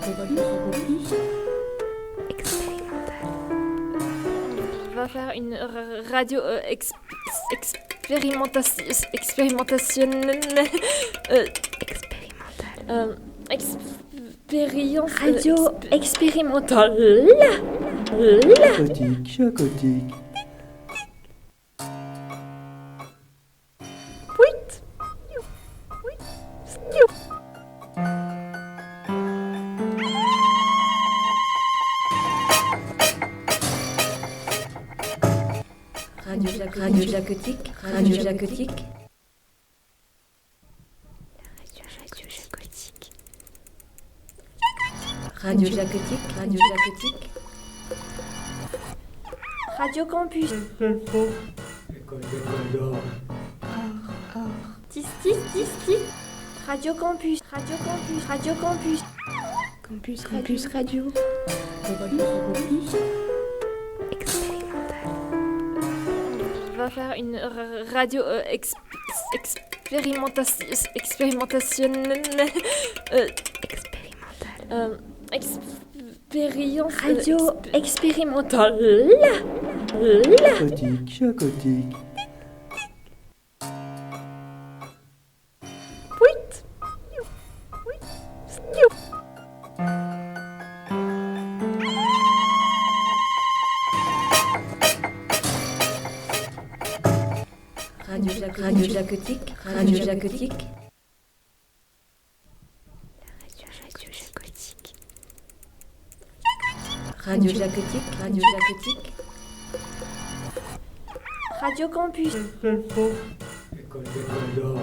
On va faire une radio expérimentationnelle. Expérience. Radio expérimentale. Chacotique. Radio Jacotique. Radio Jacotique. Radio Jacotique. Radio Jacotique. Radio Campus. École d'or. Tis. Radio Campus. Radio Campus. Radio Campus. Campus Radio. On va faire une radio expérimentationnelle. Expérience. Radio expérimentale. Chacotique. Radio Jacotique. Radio Jacotique. Radio Jacotique. Radio Jacotique. Radio Campus. École d'or.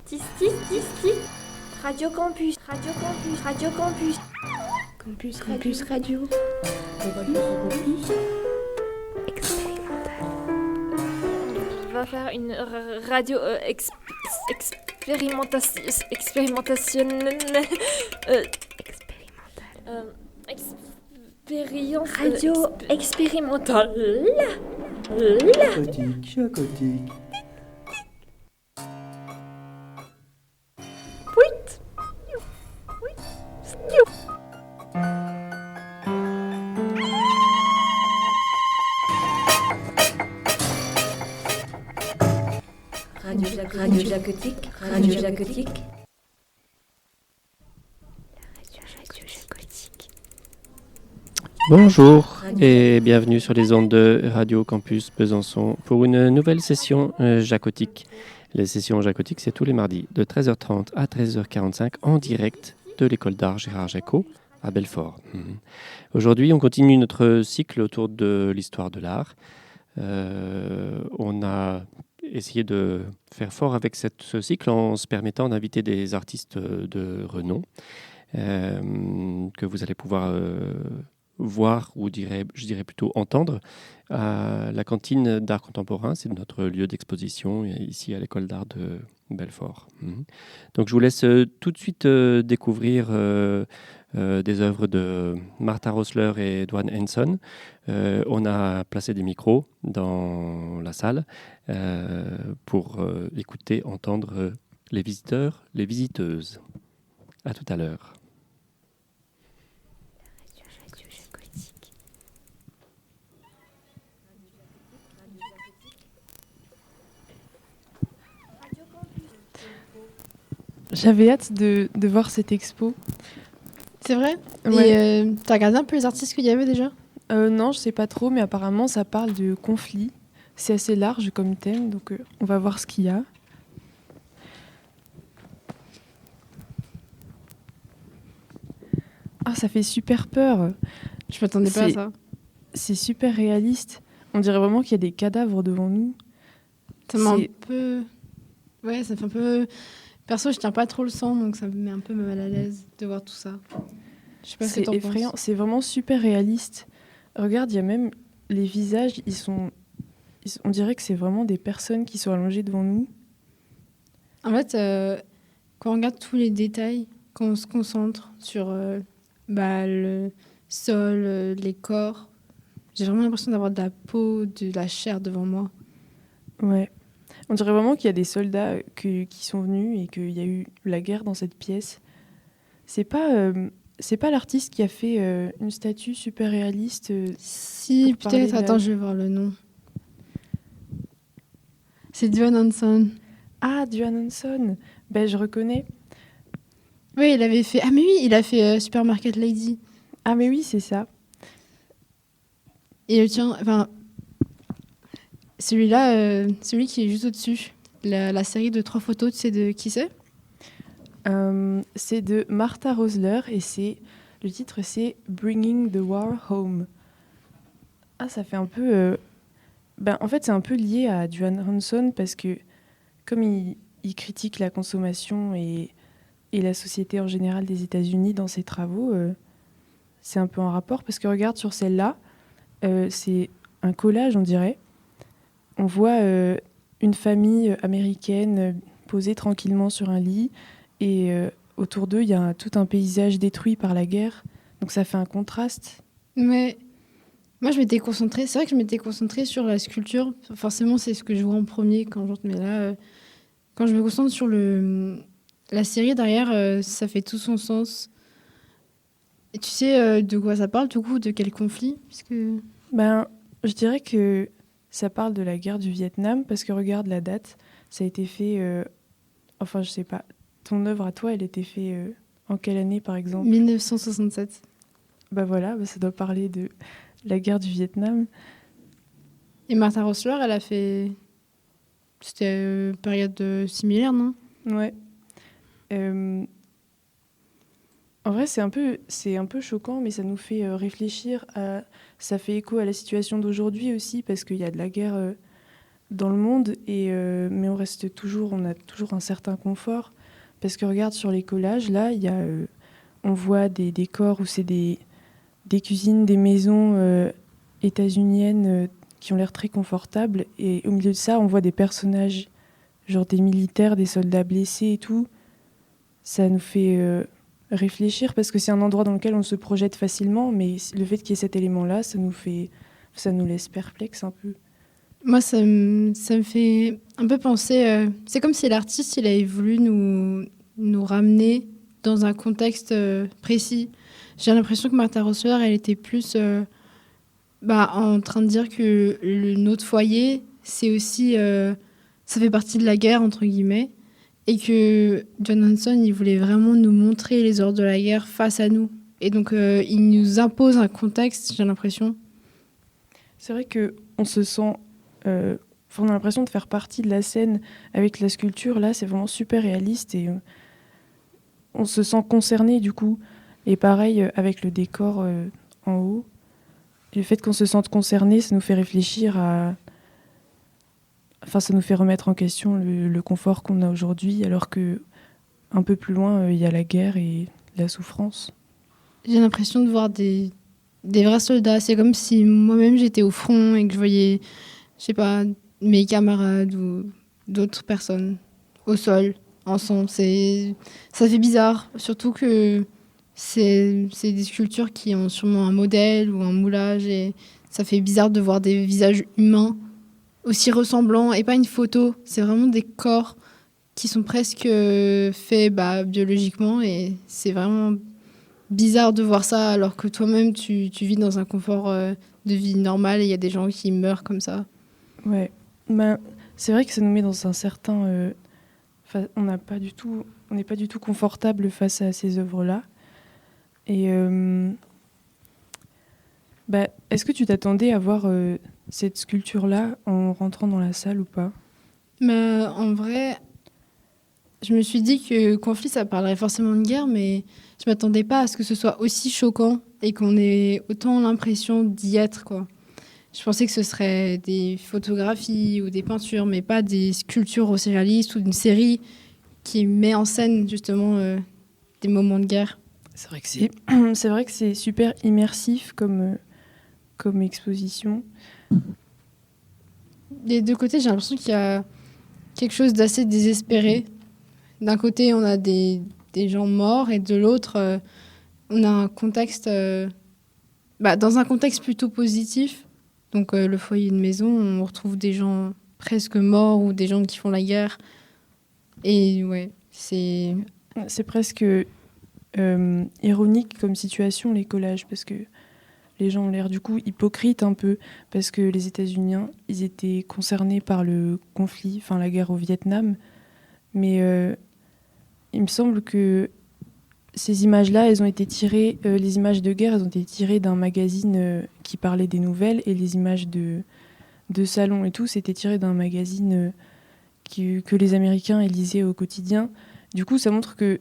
Tis. Radio Campus. Radio Campus. Radio Campus. Campus Radio. On va faire une radio expérimentationnelle. Expérience. Radio expérimentale. Chacotique. Radio Jacotique. Radio Jacotique. Bonjour et bienvenue sur les ondes de Radio Campus Besançon pour une nouvelle session jacotique. Les sessions jacotiques, c'est tous les mardis de 13h30 à 13h45 en direct de l'école d'art Gérard Jacot à Belfort. Aujourd'hui, on continue notre cycle autour de l'histoire de l'art. On a essayé de faire fort avec ce cycle en se permettant d'inviter des artistes de renom que vous allez pouvoir voir, ou je dirais plutôt entendre, à la cantine d'art contemporain. C'est notre lieu d'exposition ici à l'école d'art de Belfort. Donc je vous laisse tout de suite découvrir des œuvres de Martha Rosler et Dwan Henson. On a placé des micros dans la salle pour écouter, entendre les visiteurs, les visiteuses. À tout à l'heure. J'avais hâte de voir cette expo. C'est vrai ? Ouais. Et t'as regardé un peu les artistes qu'il y avait déjà ? Non, je sais pas trop, mais apparemment ça parle de conflits. C'est assez large comme thème, donc on va voir ce qu'il y a. Ah, ça fait super peur. Je m'attendais pas à ça. C'est super réaliste. On dirait vraiment qu'il y a des cadavres devant nous. Ça m'a un peu... Ouais, ça fait un peu... Perso, je tiens pas trop le sang, donc ça me met un peu mal à l'aise de voir tout ça. Je sais pas ce que t'en effrayant. penses. C'est vraiment super réaliste. Regarde, il y a même les visages, on dirait que c'est vraiment des personnes qui sont allongées devant nous. En fait, quand on regarde tous les détails, quand on se concentre sur le sol, les corps, j'ai vraiment l'impression d'avoir de la peau, de la chair devant moi. Ouais. On dirait vraiment qu'il y a des soldats qui sont venus et qu'il y a eu la guerre dans cette pièce. C'est pas l'artiste qui a fait une statue super réaliste. Si, Pour parler peut-être. de la- Attends, je vais voir le nom. C'est Dwayne Hanson. Ah, Duane Hanson. Ben, je reconnais. Oui, il avait fait. Ah, mais oui, il a fait Supermarket Lady. Ah, mais oui, c'est ça. Et le tien, enfin. Celui-là, celui qui est juste au-dessus. La série de 3 photos, tu sais de qui c'est? C'est de Martha Rosler et le titre c'est Bringing the War Home. Ah, ça fait un peu. En fait, c'est un peu lié à Duane Hanson parce que comme il critique la consommation et la société en général des États-Unis dans ses travaux, c'est un peu un rapport parce que regarde sur celle-là, c'est un collage, on dirait. On voit une famille américaine posée tranquillement sur un lit et autour d'eux, il y a tout un paysage détruit par la guerre. Donc ça fait un contraste. Mais moi, je m'étais concentrée. C'est vrai que je m'étais concentrée sur la sculpture. Forcément, c'est ce que je vois en premier quand j'entre. Mais là, quand je me concentre sur la série derrière, ça fait tout son sens. Et tu sais de quoi ça parle, du coup, de quel conflit? Puisque... Je dirais que ça parle de la guerre du Vietnam parce que regarde la date, ça a été fait. Je sais pas. Ton œuvre à toi, elle était faite en quelle année, par exemple? 1967. Voilà, ça doit parler de la guerre du Vietnam. Et Martha Rosler, elle a fait... C'était période similaire, non? Ouais. En vrai, c'est un peu choquant, mais ça nous fait réfléchir à... Ça fait écho à la situation d'aujourd'hui aussi, parce qu'il y a de la guerre dans le monde, mais on a toujours un certain confort. Parce que regarde sur les collages, là, on voit des décors où c'est des cuisines, des maisons états-uniennes qui ont l'air très confortables. Et au milieu de ça, on voit des personnages, genre des militaires, des soldats blessés et tout. Ça nous fait réfléchir parce que c'est un endroit dans lequel on se projette facilement, mais le fait qu'il y ait cet élément-là, ça nous laisse perplexes un peu. Moi, ça me fait un peu penser... c'est comme si l'artiste, il avait voulu nous ramener dans un contexte précis. J'ai l'impression que Martha Rosler, elle était plus en train de dire que notre foyer, c'est aussi... ça fait partie de la guerre, entre guillemets, et que John Hanson, il voulait vraiment nous montrer les horreurs de la guerre face à nous. Et donc, il nous impose un contexte, j'ai l'impression. C'est vrai qu'on se sent... on a l'impression de faire partie de la scène avec la sculpture. Là, c'est vraiment super réaliste et on se sent concerné du coup. Et pareil avec le décor en haut. Le fait qu'on se sente concerné, ça nous fait réfléchir à... ça nous fait remettre en question le confort qu'on a aujourd'hui, alors que un peu plus loin, il y a la guerre et la souffrance. J'ai l'impression de voir des vrais soldats. C'est comme si moi-même j'étais au front et que je voyais, je sais pas, mes camarades ou d'autres personnes au sol, ensemble. Ça fait bizarre, surtout que c'est des sculptures qui ont sûrement un modèle ou un moulage et ça fait bizarre de voir des visages humains aussi ressemblants et pas une photo. C'est vraiment des corps qui sont presque faits biologiquement et c'est vraiment bizarre de voir ça alors que toi-même tu vis dans un confort de vie normal et il y a des gens qui meurent comme ça. Ouais, c'est vrai que ça nous met dans un certain... on n'est pas du tout confortable face à ces œuvres-là. Et est-ce que tu t'attendais à voir cette sculpture-là en rentrant dans la salle ou pas? En vrai, je me suis dit que conflit, ça parlerait forcément de guerre, mais je m'attendais pas à ce que ce soit aussi choquant et qu'on ait autant l'impression d'y être, quoi. Je pensais que ce serait des photographies ou des peintures, mais pas des sculptures aussi réalistes ou une série qui met en scène justement des moments de guerre. C'est vrai que c'est super immersif comme exposition. Des deux côtés, j'ai l'impression qu'il y a quelque chose d'assez désespéré. D'un côté, on a des gens morts et de l'autre, on a un contexte... dans un contexte plutôt positif. Donc le foyer de maison, on retrouve des gens presque morts ou des gens qui font la guerre. Et ouais, c'est... C'est presque ironique comme situation, les collages, parce que les gens ont l'air du coup hypocrites un peu, parce que les États-Unis, ils étaient concernés par le conflit, enfin la guerre au Vietnam, mais il me semble que ces images-là, elles ont été tirées, les images de guerre, elles ont été tirées d'un magazine qui parlait des nouvelles, et les images de salon et tout, c'était tiré d'un magazine que les Américains lisaient au quotidien. Du coup, ça montre qu'il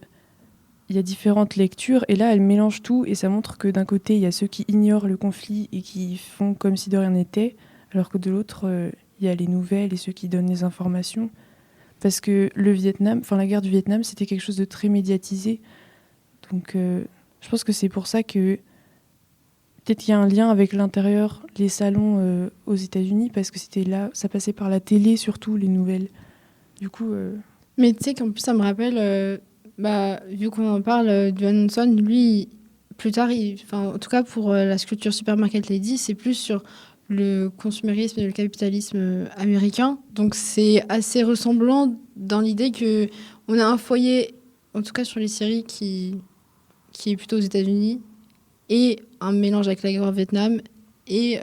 y a différentes lectures, et là, elles mélangent tout, et ça montre que d'un côté, il y a ceux qui ignorent le conflit et qui font comme si de rien n'était, alors que de l'autre, il y a les nouvelles et ceux qui donnent les informations. Parce que le Vietnam, enfin la guerre du Vietnam, c'était quelque chose de très médiatisé. Donc, je pense que c'est pour ça que peut-être qu'il y a un lien avec l'intérieur, les salons aux États-Unis, parce que c'était là, ça passait par la télé surtout, les nouvelles. Du coup. Mais tu sais qu'en plus, ça me rappelle, vu qu'on en parle, Dwayne Johnson, lui, plus tard, en tout cas pour la sculpture Supermarket Lady, c'est plus sur le consumérisme et le capitalisme américain. Donc c'est assez ressemblant dans l'idée qu'on a un foyer, en tout cas sur les séries, qui est plutôt aux États-Unis, et un mélange avec la guerre au Vietnam, et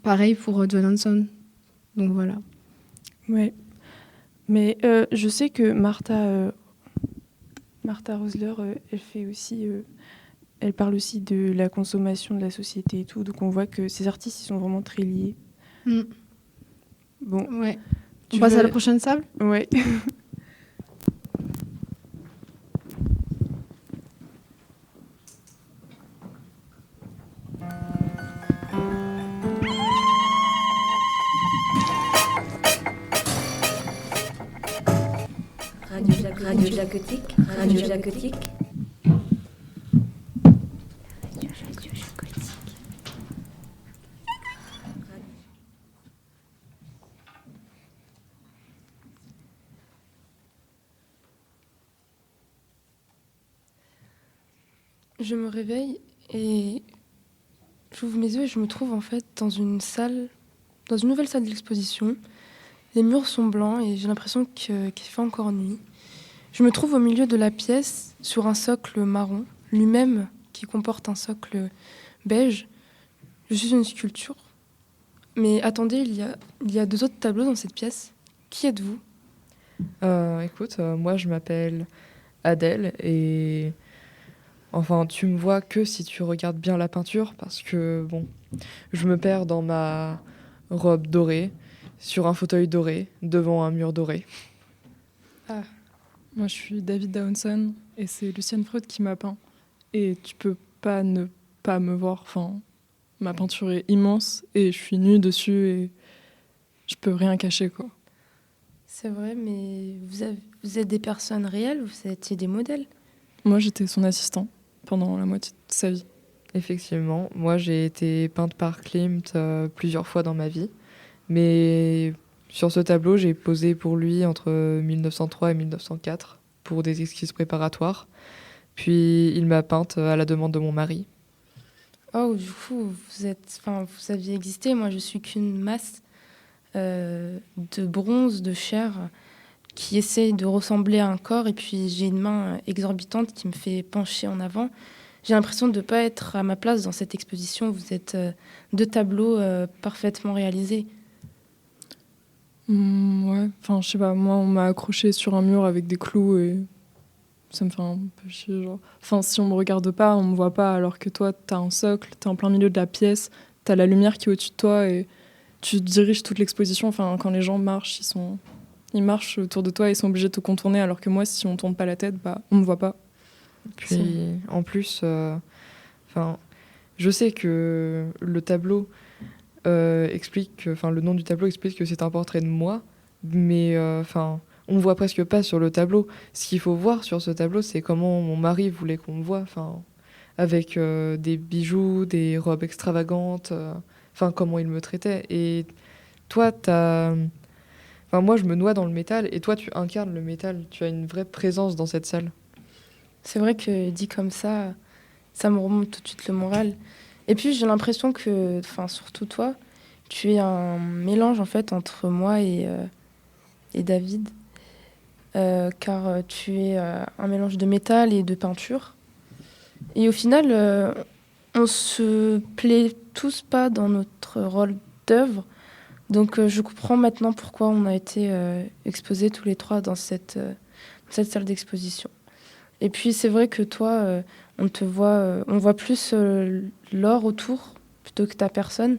pareil pour Dwayne Johnson. Donc voilà. Ouais. Mais je sais que Martha Rosler, elle fait aussi, elle parle aussi de la consommation de la société et tout. Donc on voit que ces artistes, ils sont vraiment très liés. Mm. Bon. Ouais. On passe à la prochaine sable ? Ouais. Radio Jacotique. Radio Jacotique. Je me réveille et j'ouvre mes yeux et je me trouve en fait dans une nouvelle salle d'exposition. Les murs sont blancs et j'ai l'impression qu'il fait encore nuit. Je me trouve au milieu de la pièce, sur un socle marron, lui-même qui comporte un socle beige. Je suis une sculpture. Mais attendez, il y a 2 autres tableaux dans cette pièce. Qui êtes-vous ? Écoute, moi je m'appelle Adèle et enfin tu me vois que si tu regardes bien la peinture parce que bon, je me perds dans ma robe dorée, sur un fauteuil doré, devant un mur doré. Ah. Moi, je suis David Downson et c'est Lucienne Freud qui m'a peint. Et tu peux pas ne pas me voir. Enfin, ma peinture est immense et je suis nue dessus et je peux rien cacher, quoi. C'est vrai, mais vous êtes des personnes réelles, vous étiez des modèles. Moi, j'étais son assistant pendant la moitié de sa vie. Effectivement, moi j'ai été peinte par Klimt plusieurs fois dans ma vie. Mais sur ce tableau, j'ai posé pour lui entre 1903 et 1904 pour des esquisses préparatoires. Puis il m'a peinte à la demande de mon mari. Oh, du coup, vous aviez existé. Moi, je suis qu'une masse de bronze, de chair, qui essaye de ressembler à un corps. Et puis, j'ai une main exorbitante qui me fait pencher en avant. J'ai l'impression de ne pas être à ma place dans cette exposition. Vous êtes 2 tableaux parfaitement réalisés. Ouais, enfin, je sais pas, moi, on m'a accroché sur un mur avec des clous et ça me fait un peu chier, genre. Enfin, si on me regarde pas, on me voit pas, alors que toi, t'as un socle, t'es en plein milieu de la pièce, t'as la lumière qui est au-dessus de toi et tu diriges toute l'exposition. Enfin, quand les gens marchent, ils marchent autour de toi, ils sont obligés de te contourner, alors que moi, si on tourne pas la tête, on me voit pas. Puis, en plus, je sais que le tableau le nom du tableau explique que c'est un portrait de moi, mais on voit presque pas sur le tableau. Ce qu'il faut voir sur ce tableau, c'est comment mon mari voulait qu'on me voie, avec des bijoux, des robes extravagantes, comment il me traitait. Et toi, moi, je me noie dans le métal, et toi, tu incarnes le métal. Tu as une vraie présence dans cette salle. C'est vrai que dit comme ça me remonte tout de suite le moral. Et puis j'ai l'impression que, surtout toi, tu es un mélange en fait entre moi et David. car tu es un mélange de métal et de peinture. Et au final, on se plaît tous pas dans notre rôle d'œuvre. Donc je comprends maintenant pourquoi on a été exposés tous les trois dans cette salle d'exposition. Et puis c'est vrai que toi, on voit plus l'or autour plutôt que ta personne.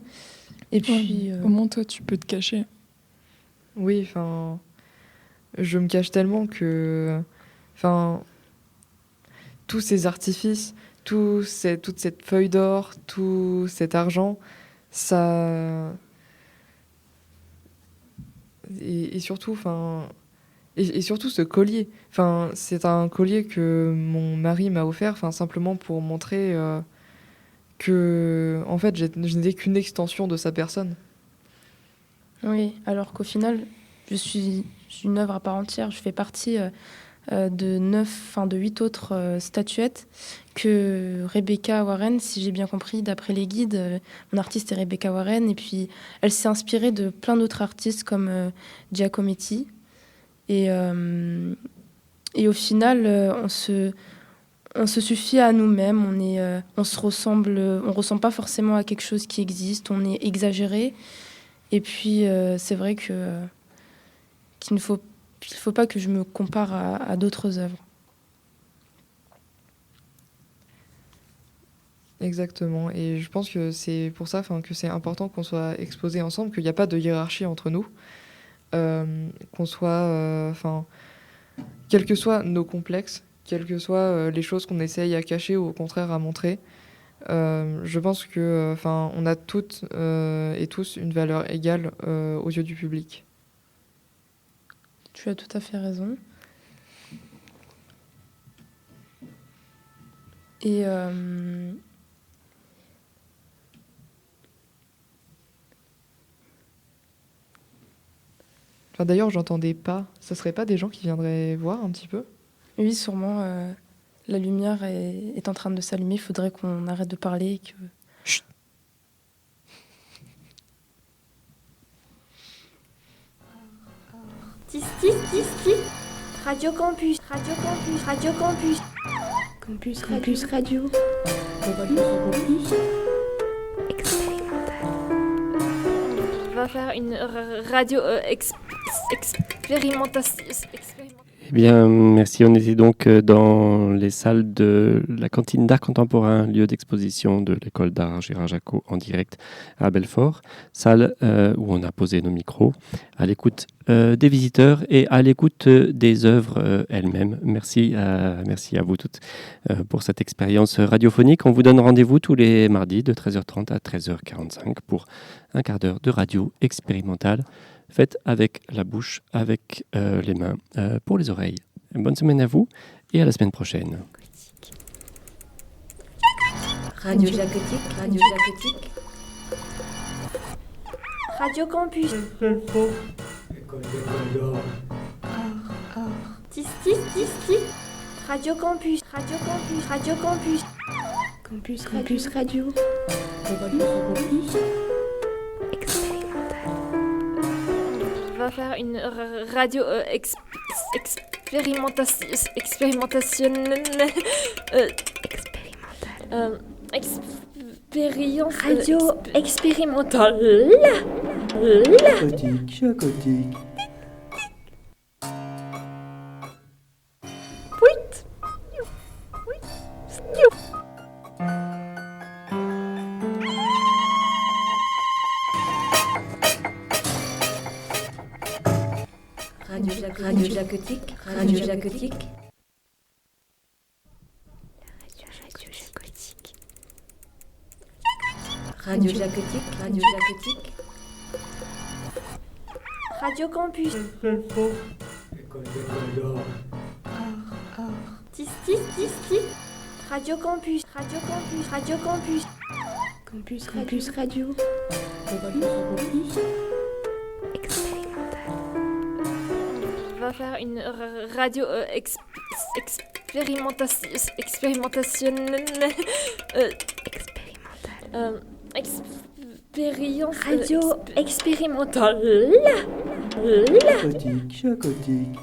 Et puis Au moins, toi, tu peux te cacher. Oui, enfin, je me cache tellement que, enfin, tous ces artifices, toute cette feuille d'or, tout cet argent, ça, et surtout, enfin, et surtout ce collier. Enfin, c'est un collier que mon mari m'a offert, enfin, simplement pour montrer que, en fait, je n'étais qu'une extension de sa personne. oui, alors qu'au final, je suis une œuvre à part entière. Je fais partie de 8 autres statuettes que Rebecca Warren, si j'ai bien compris, d'après les guides, mon artiste est Rebecca Warren, et puis elle s'est inspirée de plein d'autres artistes comme Giacometti. Et au final, on se suffit à nous-mêmes, on se ressemble, on ressemble pas forcément à quelque chose qui existe, on est exagéré. Et puis, c'est vrai qu'il ne faut pas que je me compare à d'autres œuvres. Exactement. Et je pense que c'est pour ça que c'est important qu'on soit exposés ensemble, qu'il n'y a pas de hiérarchie entre nous, qu'on soit, quels que soient nos complexes, quelles que soient les choses qu'on essaye à cacher ou au contraire à montrer, je pense que, on a toutes et tous une valeur égale aux yeux du public. Tu as tout à fait raison. Et D'ailleurs, j'entendais pas. Ça serait pas des gens qui viendraient voir un petit peu? oui, sûrement, la lumière est en train de s'allumer. Il faudrait qu'on arrête de parler et que... Chut. Tis, tis, tis, tis. Radio Campus, Radio Campus, Radio Campus. Campus Radio. On va faire une radio expérimentation. Eh bien, merci. On était donc dans les salles de la cantine d'art contemporain, lieu d'exposition de l'école d'art Gérard Jacob en direct à Belfort. Salle où on a posé nos micros à l'écoute des visiteurs et à l'écoute des œuvres elles-mêmes. Merci à vous toutes pour cette expérience radiophonique. On vous donne rendez-vous tous les mardis de 13h30 à 13h45 pour un quart d'heure de radio expérimentale. Faites avec la bouche, avec les mains, pour les oreilles. Bonne semaine à vous et à la semaine prochaine. Radio Jacotique, Radio Jacotique. Radio Campus. École d'or. Tis, tis, tis, tis. Radio Campus, Radio Campus, Radio Campus. Campus Radio. On va faire une radio expérimentationnelle. Expérience. Radio expérimentale. Chacotique. Radio Jacotique, Radio Jacotique. Radio Jacotique, Radio Jacotique. Radio Campus. École d'or. Tis, tis, tis, tis. Radio Campus, Radio Campus, Radio Campus. Campus Radio. On va faire une radio expérimentationnelle. Expérience. Radio expérimentale. Chacotique.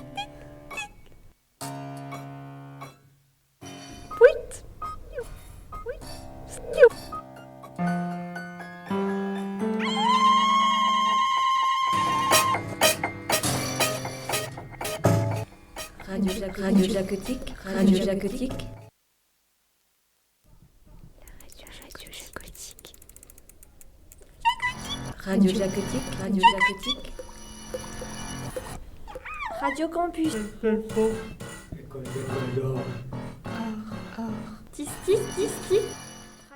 Radio Jacotique. Radio Jacotique. Radio Jacotique. Radio Jacotique. Radio Campus. École de Condor. Tis, tis, tis, tis.